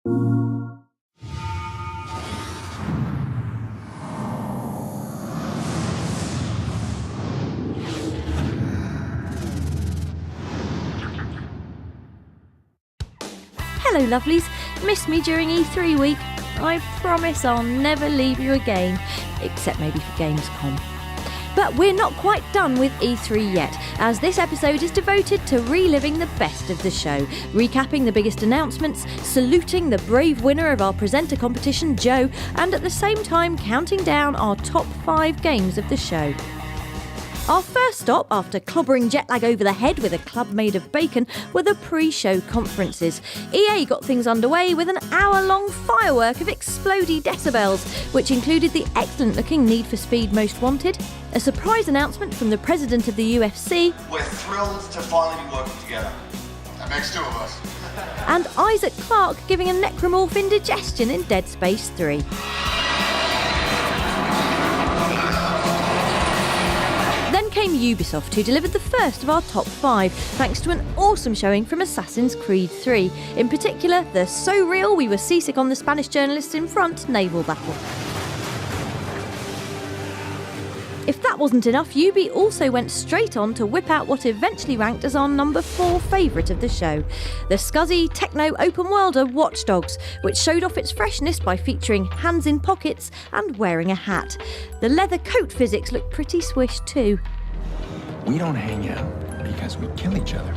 Hello lovelies, miss me during E3 week? I promise I'll never leave you again, except maybe for Gamescom. But we're not quite done with E3 yet, as this episode is devoted to reliving the best of the show, recapping the biggest announcements, saluting the brave winner of our presenter competition, Joe, and at the same time counting down our top 5 games of the show. Our first stop, after clobbering jet lag over the head with a club made of bacon, were the pre-show conferences. EA got things underway with an hour-long firework of explodey decibels, which included the excellent-looking Need for Speed Most Wanted, a surprise announcement from the president of the UFC. We're thrilled to finally be working together. That makes 2 of us. And Isaac Clarke giving a necromorph indigestion in Dead Space 3. Then came Ubisoft, who delivered the first of our top 5, thanks to an awesome showing from Assassin's Creed 3. In particular, the so real we were seasick on the Spanish journalists in front naval battle. If that wasn't enough, Ubi also went straight on to whip out what eventually ranked as our number 4 favourite of the show, the scuzzy techno open worlder Watch Dogs, which showed off its freshness by featuring hands in pockets and wearing a hat. The leather coat physics looked pretty swish too. We don't hang out because we kill each other.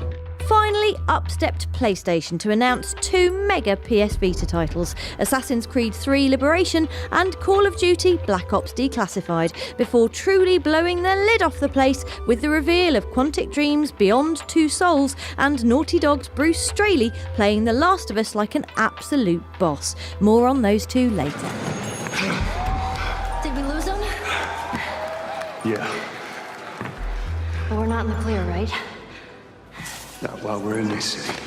Finally, up stepped PlayStation to announce 2 mega PS Vita titles, Assassin's Creed 3 Liberation and Call of Duty Black Ops Declassified, before truly blowing the lid off the place with the reveal of Quantic Dream's Beyond Two Souls and Naughty Dog's Bruce Straley playing The Last of Us like an absolute boss. More on those 2 later. Did we lose them? Yeah. But we're not in the clear, right? Not while we're in this city.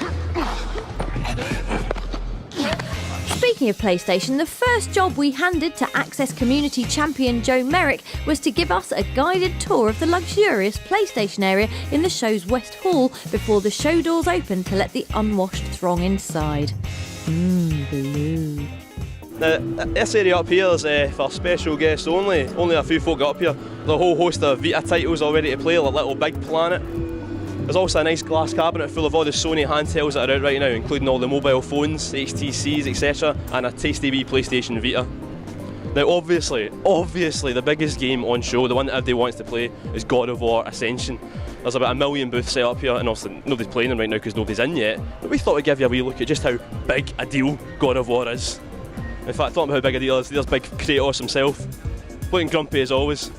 Speaking of PlayStation, the first job we handed to Access community champion Joe Merrick was to give us a guided tour of the luxurious PlayStation area in the show's West Hall before the show doors opened to let the unwashed throng inside. Blue. Now, this area up here is for special guests only. Only a few folk got up here. There's a whole host of Vita titles already to play, like Little Big Planet. There's also a nice glass cabinet full of all the Sony handhelds that are out right now, including all the mobile phones, HTCs, etc., and a tasty wee PlayStation Vita. Now obviously the biggest game on show, the one that everybody wants to play, is God of War Ascension. There's about 1 million booths set up here, and obviously nobody's playing them right now because nobody's in yet, but we thought we'd give you a wee look at just how big a deal God of War is. In fact, talking about how big a deal it is, there's big Kratos himself, looking grumpy as always.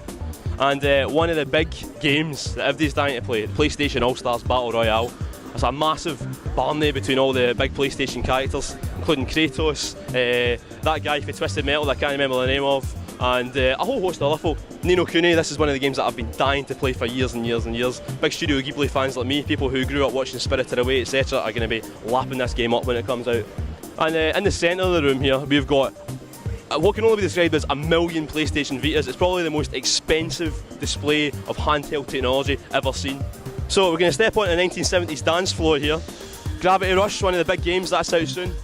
And one of the big games that everybody's dying to play, PlayStation All-Stars Battle Royale. It's a massive barney between all the big PlayStation characters, including Kratos, that guy for Twisted Metal that I can't remember the name of, and a whole host of other folk. Ni no Kuni, this is one of the games that I've been dying to play for years and years and years. Big Studio Ghibli fans like me, people who grew up watching Spirited Away, etc., are going to be lapping this game up when it comes out. And in the centre of the room here, we've got what can only be described as 1 million PlayStation Vitas. It's probably the most expensive display of handheld technology ever seen. So we're going to step onto the 1970s dance floor here. Gravity Rush, one of the big games, that's out soon.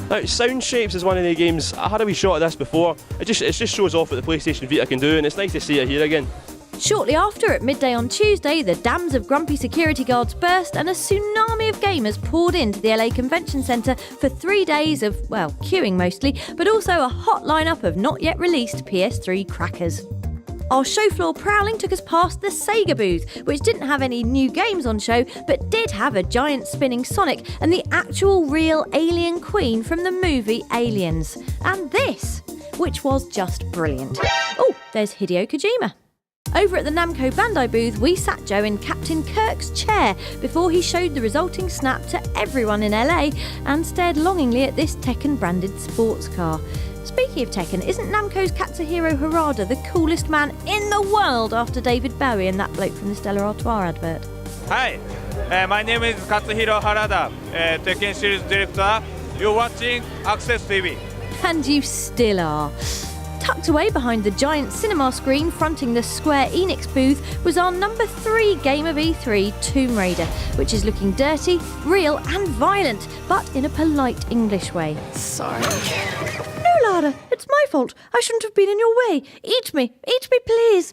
Now, Sound Shapes is one of the games, I had a wee shot of this before. It just shows off what the PlayStation Vita can do, and it's nice to see it here again. Shortly after, at midday on Tuesday, the dams of grumpy security guards burst and a tsunami of gamers poured into the LA Convention Centre for 3 days of, well, queuing mostly, but also a hot lineup of not yet released PS3 crackers. Our show floor prowling took us past the Sega booth, which didn't have any new games on show, but did have a giant spinning Sonic and the actual real alien queen from the movie Aliens. And this, which was just brilliant. Oh, there's Hideo Kojima. Over at the Namco Bandai booth, we sat Joe in Captain Kirk's chair before he showed the resulting snap to everyone in LA and stared longingly at this Tekken-branded sports car. Speaking of Tekken, isn't Namco's Katsuhiro Harada the coolest man in the world after David Bowie and that bloke from the Stella Artois advert? Hi, my name is Katsuhiro Harada, Tekken series director. You're watching Access TV. And you still are. Tucked away behind the giant cinema screen fronting the Square Enix booth was our number 3 game of E3, Tomb Raider, which is looking dirty, real and violent, but in a polite English way. Sorry. No, Lara, it's my fault. I shouldn't have been in your way. Eat me, please.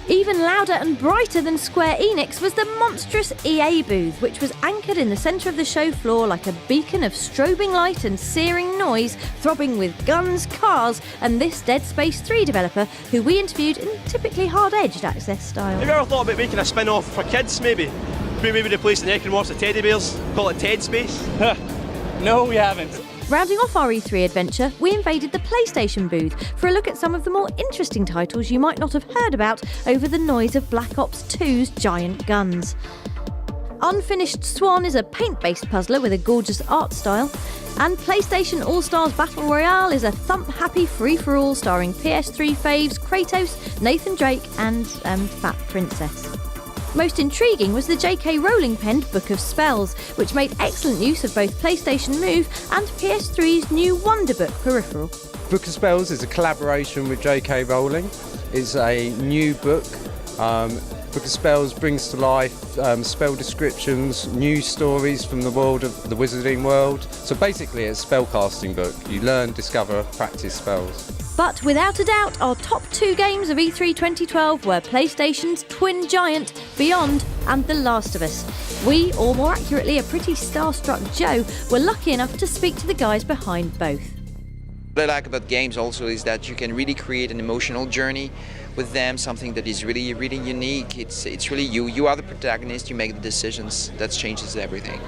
Even louder and brighter than Square Enix was the monstrous EA booth, which was anchored in the centre of the show floor like a beacon of strobing light and searing noise, throbbing with guns, cars, and this Dead Space 3 developer, who we interviewed in typically hard-edged access style. Have you ever thought about making a spin-off for kids, maybe? Maybe replacing the Rick and Morty teddy bears, call it Ted Space? No, we haven't. Rounding off our E3 adventure, we invaded the PlayStation booth for a look at some of the more interesting titles you might not have heard about over the noise of Black Ops 2's giant guns. Unfinished Swan is a paint-based puzzler with a gorgeous art style, and PlayStation All-Stars Battle Royale is a thump-happy free-for-all starring PS3 faves Kratos, Nathan Drake and Fat Princess. Most intriguing was the J.K. Rowling penned Book of Spells, which made excellent use of both PlayStation Move and PS3's new Wonderbook peripheral. Book of Spells is a collaboration with J.K. Rowling. It's a new book. Book of Spells brings to life spell descriptions, new stories from the world of the wizarding world. So basically it's a spellcasting book. You learn, discover, practice spells. But without a doubt, our top 2 games of E3 2012 were PlayStation's twin giant, Beyond, and The Last of Us. We, or more accurately, a pretty starstruck Joe, were lucky enough to speak to the guys behind both. What I like about games also is that you can really create an emotional journey with them, something that is really, really unique. It's really you. You are the protagonist, you make the decisions. That changes everything.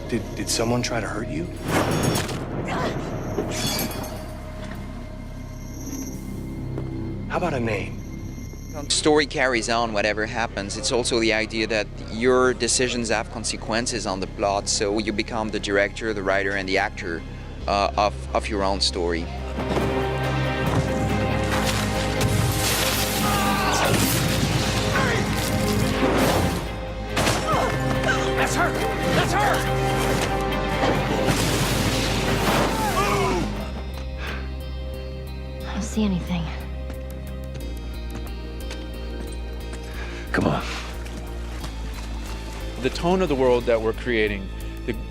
Did someone try to hurt you? How about a name? The story carries on whatever happens. It's also the idea that your decisions have consequences on the plot, so you become the director, the writer, and the actor of your own story. That's her! That's her! I don't see anything. Come on. The tone of the world that we're creating,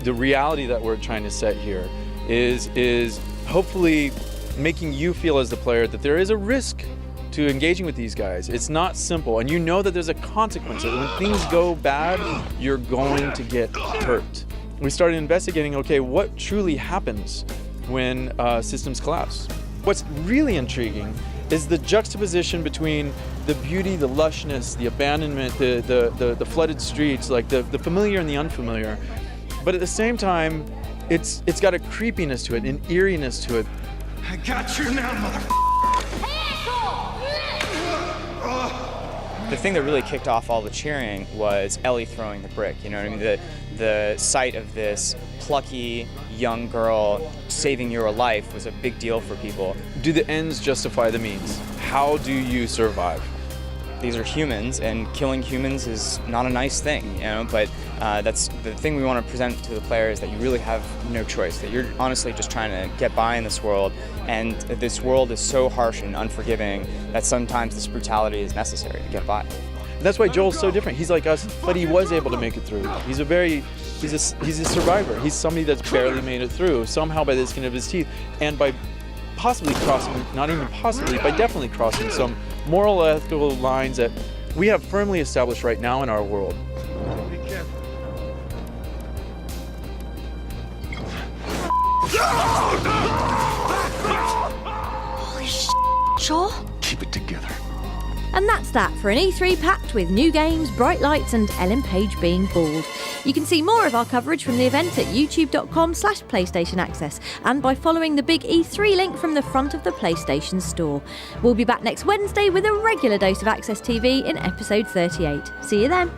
the reality that we're trying to set here is hopefully making you feel as the player that there is a risk to engaging with these guys. It's not simple, and you know that there's a consequence. When things go bad, you're going to get hurt. We started investigating, okay, what truly happens when systems collapse? What's really intriguing is the juxtaposition between the beauty, the lushness, the abandonment, the flooded streets, like the familiar and the unfamiliar. But at the same time, it's got a creepiness to it, an eeriness to it. I got you now, mother. The thing that really kicked off all the cheering was Ellie throwing the brick. You know what I mean? The sight of this plucky young girl saving your life was a big deal for people. Do the ends justify the means? How do you survive? These are humans, and killing humans is not a nice thing, you know, but that's the thing we want to present to the players, that you really have no choice, that you're honestly just trying to get by in this world, and this world is so harsh and unforgiving that sometimes this brutality is necessary to get by. That's why Joel's so different. He's like us, but he was able to make it through. He's a survivor. He's somebody that's barely made it through, somehow by the skin of his teeth, and by possibly crossing, not even possibly, by definitely crossing some moral, ethical lines that we have firmly established right now in our world. Be careful. Holy shit, Joel? Keep it together. And that's that for an E3 packed with new games, bright lights and Ellen Page being bald. You can see more of our coverage from the event at youtube.com/PlayStation Access and by following the big E3 link from the front of the PlayStation Store. We'll be back next Wednesday with a regular dose of Access TV in episode 38. See you then.